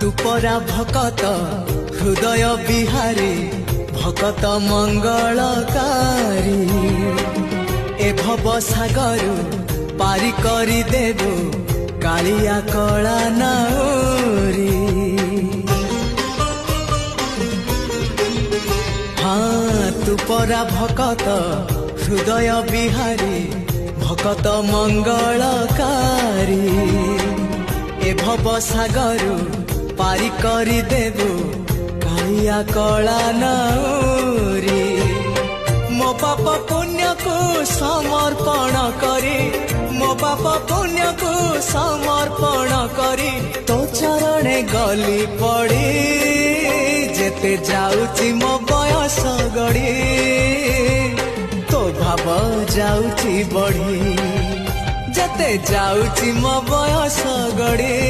तू परा भकत हृदय बिहारी भकत मंगलकारी ए भव सागर पारी करी देबो कालिया कला नाउरी। हाँ तू परा भकत हृदय बिहारी भकत मंगलकारी ए भव सागर पारी करी देबो कालिया कला नाउरी। मो पाप पुण्य को समर्पण करी मो पाप पुण्य को समर्पण करी तो चरणे गली पड़ी जेते जाउची मो बयस गड़ी तो भाव जाउची बढ़ी जेते जाउची मो बयस गड़ी